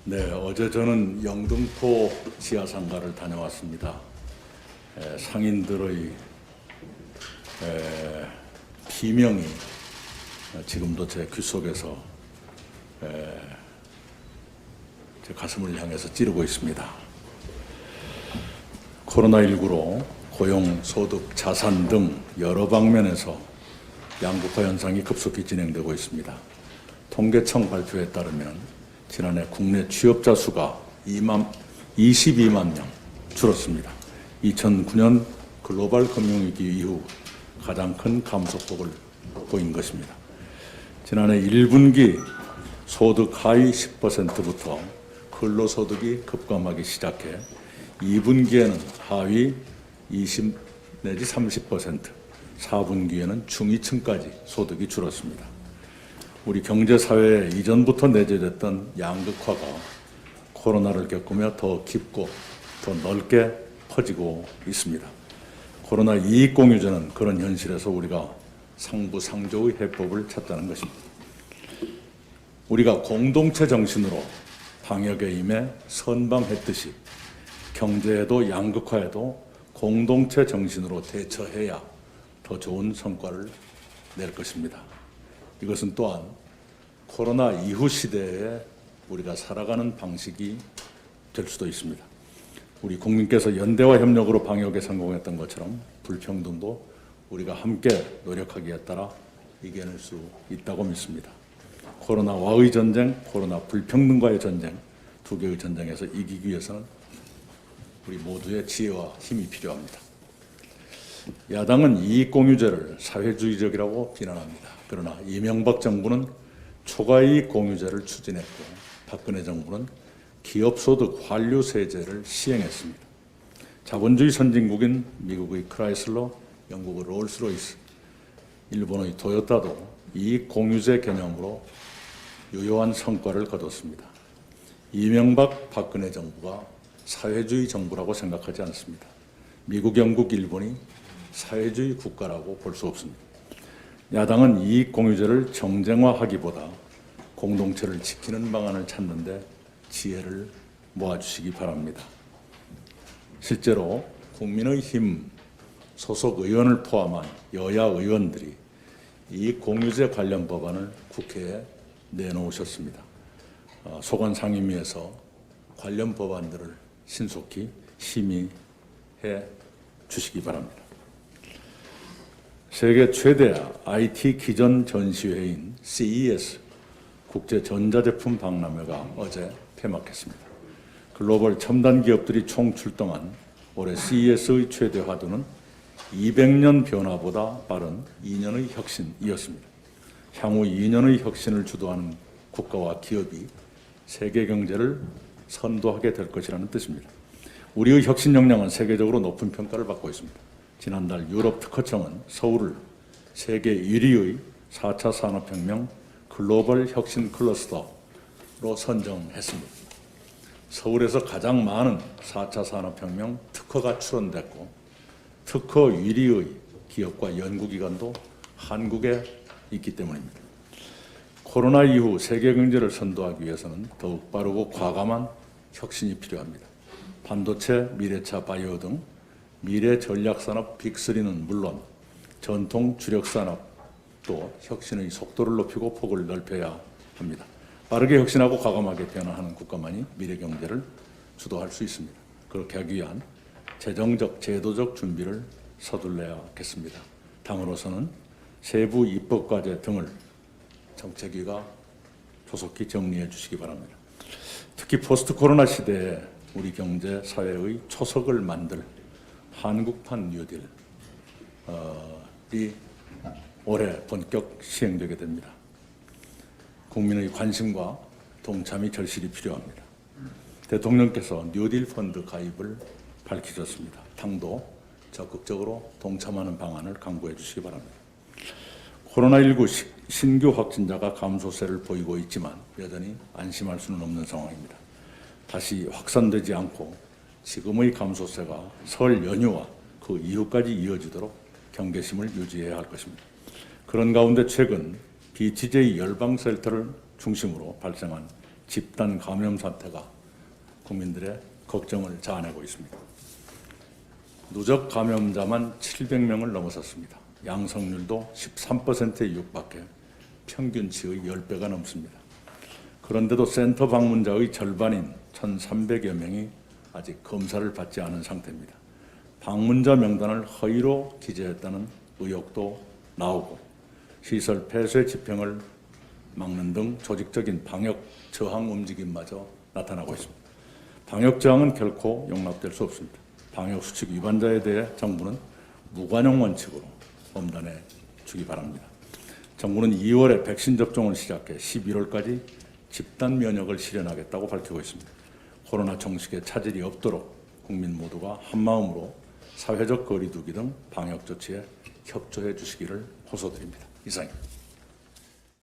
네, 어제 저는 영등포 지하상가를 다녀왔습니다. 상인들의 비명이 지금도 제 귀 속에서 제 가슴을 향해서 찌르고 있습니다. 코로나19로 고용, 소득, 자산 등 여러 방면에서 양극화 현상이 급속히 진행되고 있습니다. 통계청 발표에 따르면 지난해 국내 취업자 수가 22만 명 줄었습니다. 2009년 글로벌 금융위기 이후 가장 큰 감소폭을 보인 것입니다. 지난해 1분기 소득 하위 10%부터 근로소득이 급감하기 시작해 2분기에는 하위 20 내지 30%, 4분기에는 중위층까지 소득이 줄었습니다. 우리 경제사회에 이전부터 내재됐던 양극화가 코로나를 겪으며 더 깊고 더 넓게 퍼지고 있습니다. 코로나 이익공유제는 그런 현실에서 우리가 상부상조의 해법을 찾자는 것입니다. 우리가 공동체 정신으로 방역에 임해 선방했듯이 경제에도 양극화에도 공동체 정신으로 대처해야 더 좋은 성과를 낼 것입니다. 이것은 또한 코로나 이후 시대에 우리가 살아가는 방식이 될 수도 있습니다. 우리 국민께서 연대와 협력으로 방역에 성공했던 것처럼 불평등도 우리가 함께 노력하기에 따라 이겨낼 수 있다고 믿습니다. 코로나와의 전쟁, 코로나 불평등과의 전쟁, 두 개의 전쟁에서 이기기 위해서는 우리 모두의 지혜와 힘이 필요합니다. 야당은 이익공유제를 사회주의적이라고 비난합니다. 그러나 이명박 정부는 초과이익 공유제를 추진했고 박근혜 정부는 기업소득 환류세제를 시행했습니다. 자본주의 선진국인 미국의 크라이슬러, 영국의 롤스로이스, 일본의 토요타도 이익공유제 개념으로 유효한 성과를 거뒀습니다. 이명박, 박근혜 정부가 사회주의 정부라고 생각하지 않습니다. 미국, 영국, 일본이 사회주의 국가라고 볼 수 없습니다. 야당은 이익공유제를 정쟁화하기보다 공동체를 지키는 방안을 찾는 데 지혜를 모아주시기 바랍니다. 실제로 국민의힘 소속 의원을 포함한 여야 의원들이 이익공유제 관련 법안을 국회에 내놓으셨습니다. 소관 상임위에서 관련 법안들을 신속히 심의해 주시기 바랍니다. 세계 최대 IT 기전 전시회인 CES 국제전자제품 박람회가 어제 폐막했습니다. 글로벌 첨단 기업들이 총 출동한 올해 CES의 최대 화두는 200년 변화보다 빠른 2년의 혁신이었습니다. 향후 2년의 혁신을 주도하는 국가와 기업이 세계 경제를 선도하게 될 것이라는 뜻입니다. 우리의 혁신 역량은 세계적으로 높은 평가를 받고 있습니다. 지난달 유럽 특허청은 서울을 세계 1위의 4차 산업혁명 글로벌 혁신 클러스터로 선정했습니다. 서울에서 가장 많은 4차 산업혁명 특허가 출원됐고 특허 1위의 기업과 연구기관도 한국에 있기 때문입니다. 코로나 이후 세계 경제를 선도하기 위해서는 더욱 빠르고 과감한 혁신이 필요합니다. 반도체, 미래차, 바이오 등 미래 전략산업 빅3는 물론 전통 주력산업도 혁신의 속도를 높이고 폭을 넓혀야 합니다. 빠르게 혁신하고 과감하게 변화하는 국가만이 미래 경제를 주도할 수 있습니다. 그렇게 하기 위한 재정적, 제도적 준비를 서둘러야겠습니다. 당으로서는 세부 입법과제 등을 정책위가 조속히 정리해 주시기 바랍니다. 특히 포스트 코로나 시대에 우리 경제, 사회의 초석을 만들 한국판 뉴딜이 올해 본격 시행되게 됩니다. 국민의 관심과 동참이 절실히 필요합니다. 대통령께서 뉴딜 펀드 가입을 밝히셨습니다. 당도 적극적으로 동참하는 방안을 강구해 주시기 바랍니다. 코로나19 신규 확진자가 감소세를 보이고 있지만 여전히 안심할 수는 없는 상황입니다. 다시 확산되지 않고 지금의 감소세가 설 연휴와 그 이후까지 이어지도록 경계심을 유지해야 할 것입니다. 그런 가운데 최근 BTJ 열방센터를 중심으로 발생한 집단 감염 사태가 국민들의 걱정을 자아내고 있습니다. 누적 감염자만 700명을 넘어섰습니다. 양성률도 13%에 육박해 평균치의 10배가 넘습니다. 그런데도 센터 방문자의 절반인 1,300여 명이 아직 검사를 받지 않은 상태입니다. 방문자 명단을 허위로 기재했다는 의혹도 나오고 시설 폐쇄 집행을 막는 등 조직적인 방역 저항 움직임마저 나타나고 있습니다. 방역 저항은 결코 용납될 수 없습니다. 방역 수칙 위반자에 대해 정부는 무관용 원칙으로 엄단해 주기 바랍니다. 정부는 2월에 백신 접종을 시작해 11월까지 집단 면역을 실현하겠다고 밝히고 있습니다. 코로나 종식에 차질이 없도록 국민 모두가 한마음으로 사회적 거리 두기 등 방역 조치에 협조해 주시기를 호소드립니다. 이상입니다.